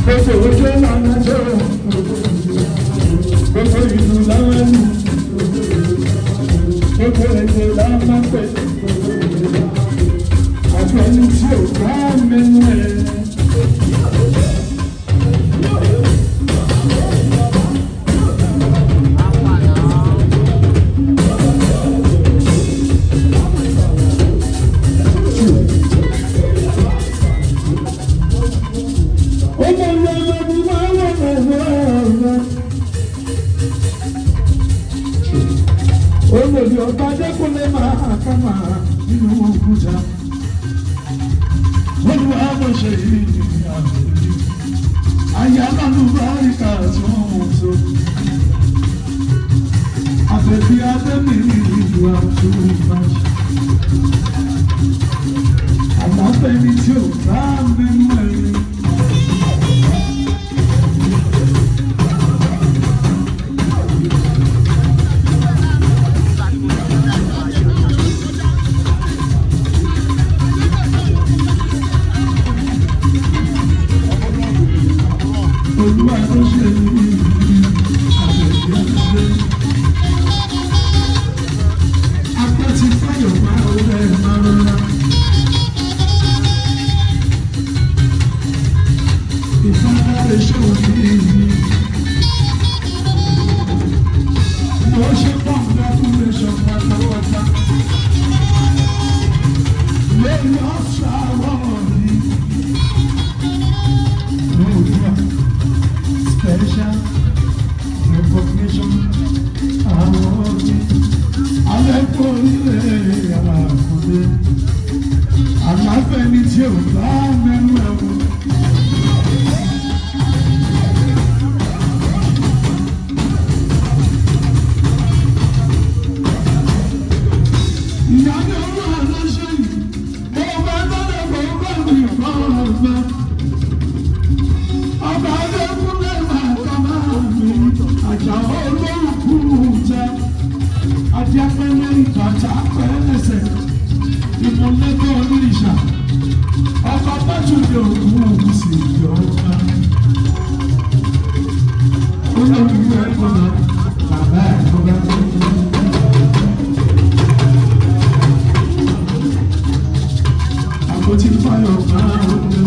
gbogbo ojú lọ́nà tó gbogbo ìlú láwọn ní gbogbo èdè láwọn pè àti ẹni tí ò bá mẹ́nu ẹ̀. Olórí ọba Adékúnlé máa ká máa nínú òkúta. Olúwa mo ṣe ìdí àbẹ̀lẹ̀. Àyà lálùbáríkà tí wọ́n mú so. Àbẹ̀bí Adémi ìlú àtúrò ìbájú. Àlàbẹ̀ni tí ò bá mẹ́nu ẹ̀yìn. Olúwa tó ṣe ní àbẹ̀bí àṣẹ. Apá ti fáyọ̀ máa rẹ̀ máa rọra. Ìfádà lè ṣe òní ìlú. Mo ṣe congratulation pátápátá. Lórí ọ̀sán àwọn ọ̀rẹ́. Special recognition award. Alẹ́kọ̀ọ́lẹ̀ àkùnrin. Àlàbẹ̀ni tí ò bá mẹ́nu ẹ̀wọ̀n. Ìyáni ọmọ aláṣẹ yìí, mo bá tọ́lẹ̀ bọ̀ bá mi kọ́ ọ̀gbẹ́. Ọba Adékúnlé àjà olórúkú jẹ adìapẹlẹ ìbàjá pẹlẹsẹ ìmọlẹgbẹ onírìṣà ọkọ bẹtùlẹ òkú sì yọba olórí ẹgbọnà bàbá ẹgbọnà àpótí fáyọ máa ń lọ.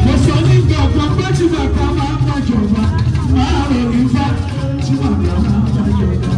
Mo sọ nígbà ọ̀pọ̀ pé tí bàbá máa ń bàjọba máa rọ̀ nífà tí bàbá máa ń bàjọba.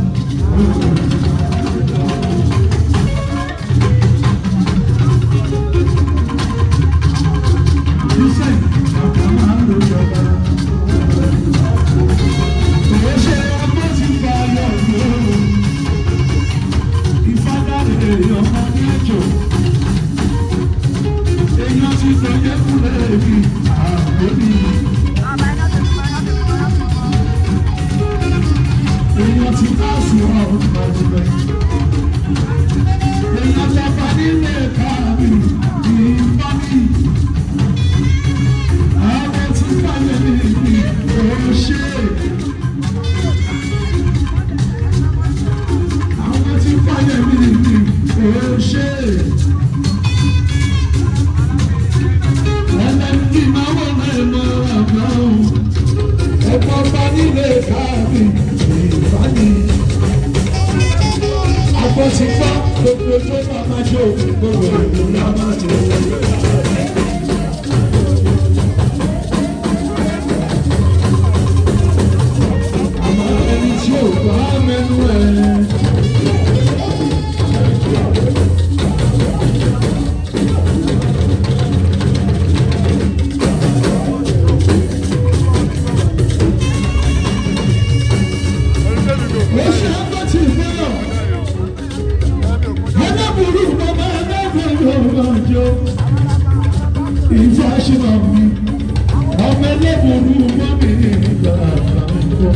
ọmọ ẹlẹ́bùrú mọ́ mi nígbà àgbàmọ́.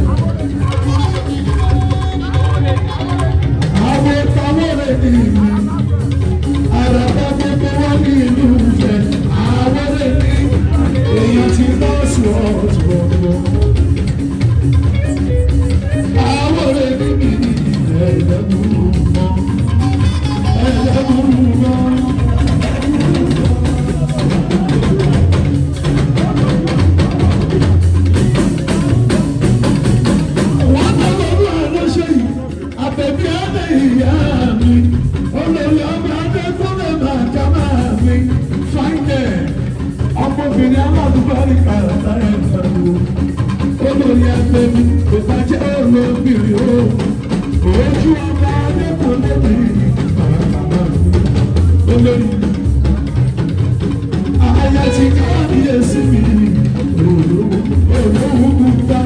Àwọn ìpamọ́ rẹ̀ ní ìlú, àràbà gbogbo wọn ní ìlú ìfẹ́. Àwọn rẹ̀ ní èèyàn ti lọ́ọ̀sù ọ̀tọ̀ọ̀tọ̀. Àwọn rẹ̀ ní mi ní ẹlẹ́bùrú mọ́, ẹlẹ́bùrú mọ́. Ọmọbìnrin aládùúgbò kàràtà ẹ̀ pẹ̀lú olórí ẹgbẹ́ mi kò bá jẹ́ olóbìnrin o. Ojú ọba adékòlébì bàbá mi olórí. Àyà ti káàdìyèsí mi olówó gbúgbà.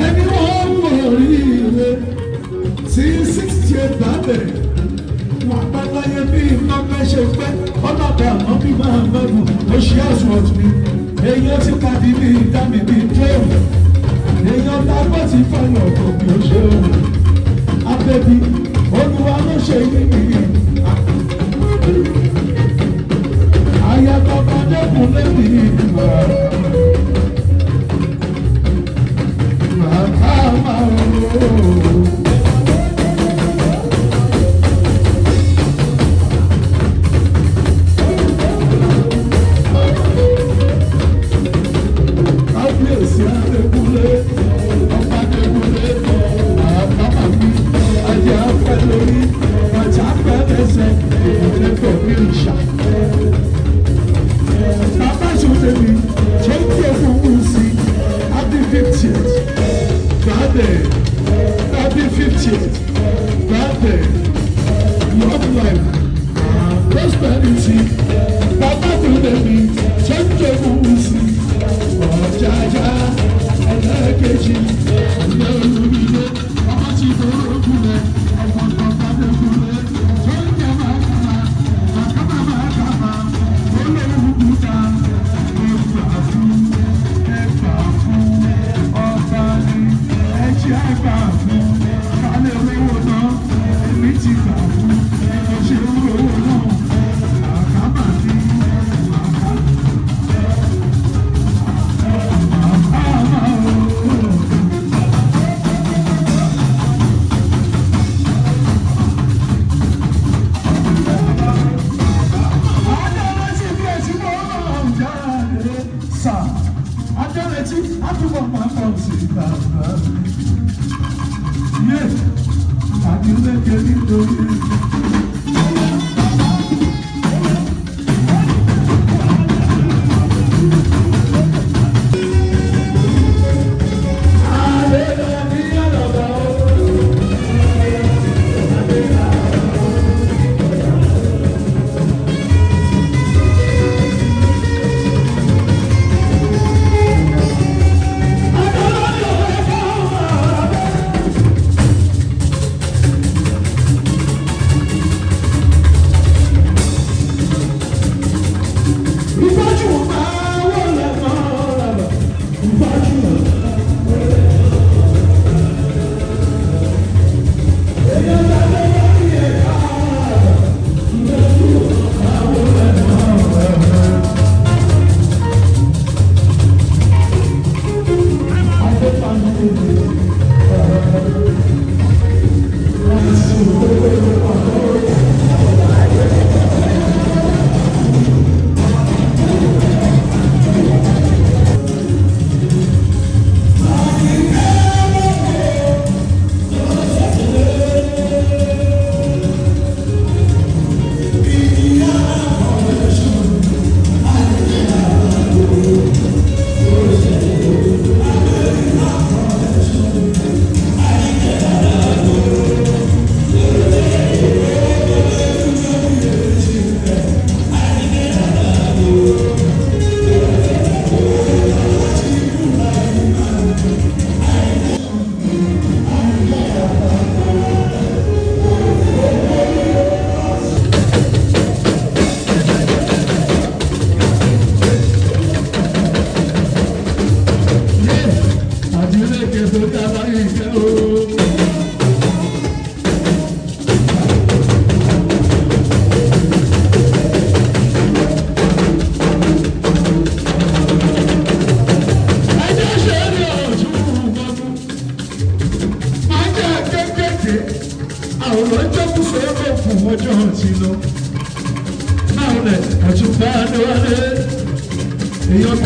Ẹni wọ́n mọ̀ oríire tí 68 bá bẹ̀rẹ̀ wọ́n pẹ́ láyé bí iná fẹ́ ṣe pẹ́ ọlọ́dà àmọ́ bí máa mẹ́bù oṣù àṣùwọ̀tún mi èèyàn ti kàdí ní ìdámi ní dréèmù èèyàn lágbó ti fọyọ̀ ọ̀gbọ̀n bí ó ṣe òun abẹ́bí olúwa ló ṣe yìí ayatọ̀ bá dẹ́kun lẹ́bi ìgbà. Happy 50th birthday, long life, prosperity. Bàbá tó lèmi ṣẹ́ńjẹ́ fún sí ọ̀jájá ẹlẹ́kẹ̀jì ilé olùdíje ọmọ tí kò rókù rẹ̀ ọmọ kọ̀ọ̀kan lè kú rẹ̀ ṣẹ́ńjẹ́ máa olóhùn kúta ẹgbà fún ọba ní ẹ̀jẹ̀ ẹgbà fún kálẹ̀ owó náà èmi ti gbà fún ẹ̀ṣẹ̀ owó náà.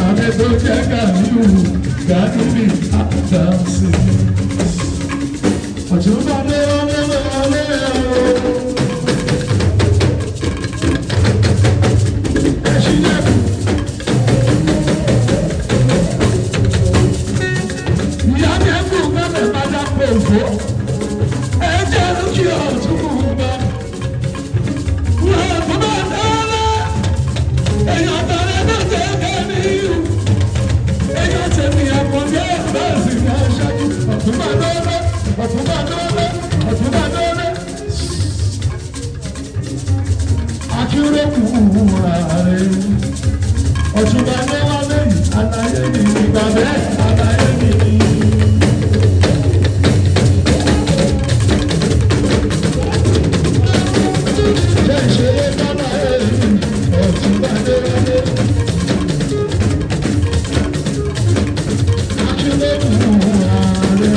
ààrẹ tó jẹ́ Gàníyù Gàníyù àtàǹsì. Ọ̀túnba dé wọlé wọlé o. Ọ̀túnba ní wọ́n lẹ́yìn àlàyé mi ìgbà bẹ́ẹ̀ àlàyé mi. Ṣé ìṣeré bábà ẹ̀yìn Ọ̀túnba ní wọ́n lé. Akíndéwù ààrẹ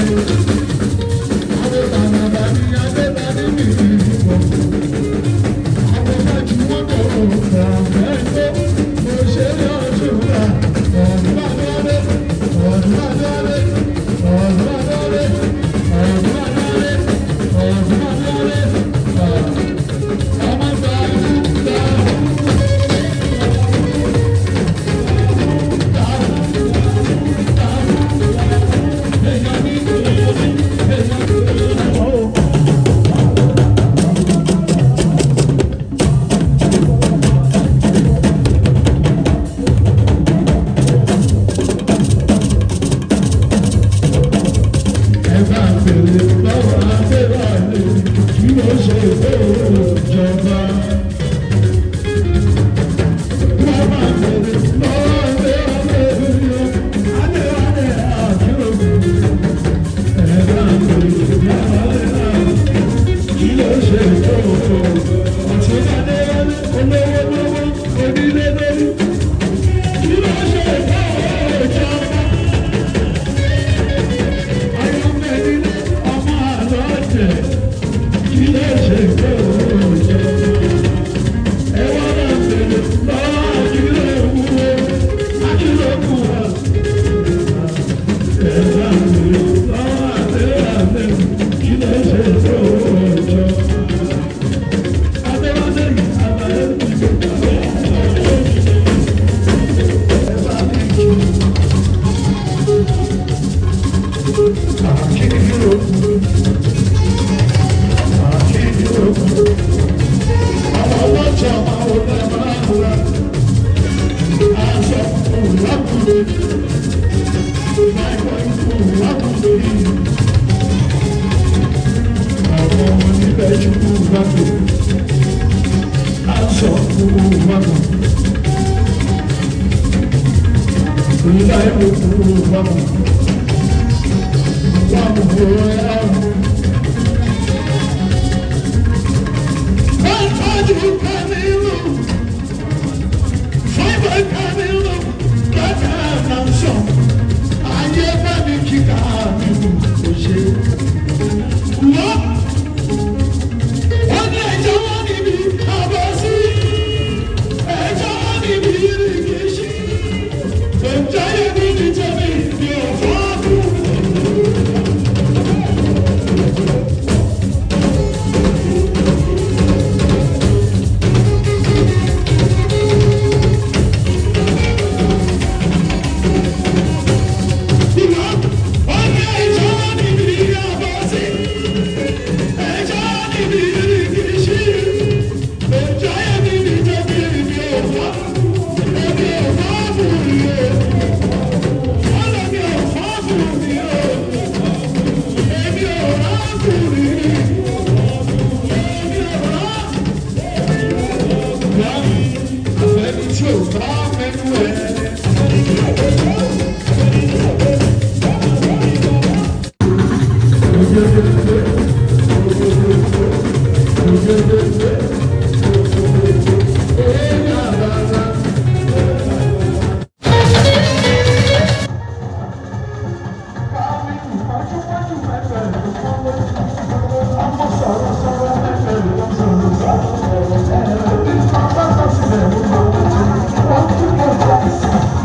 Adébàbà ní Adébàbí mi ìgbọ̀. Àwọn májú wọn kọ̀ ọ̀gá ẹ̀gbẹ́.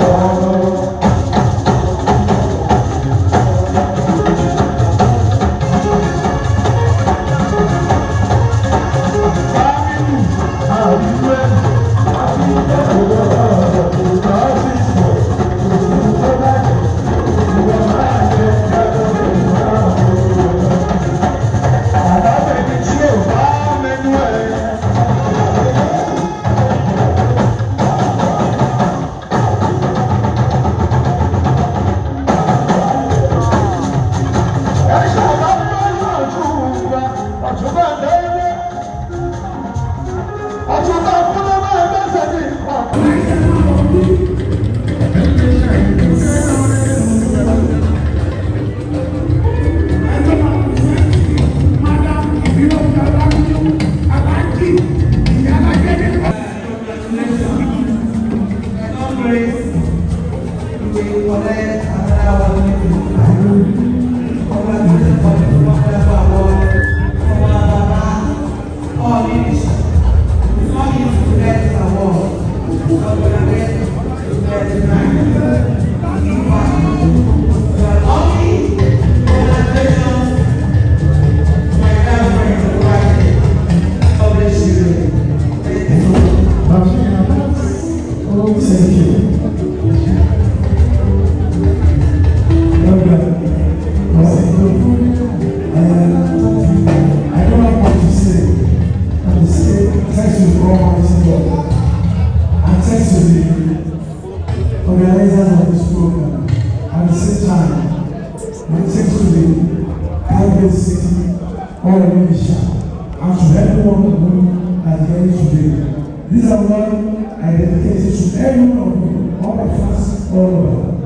Oh Organizers of this program, at the same time, my thanks to the Calgary City, all of Asia, and to everyone who has gathered today. This award I dedicate to every one of you, all my fans all over.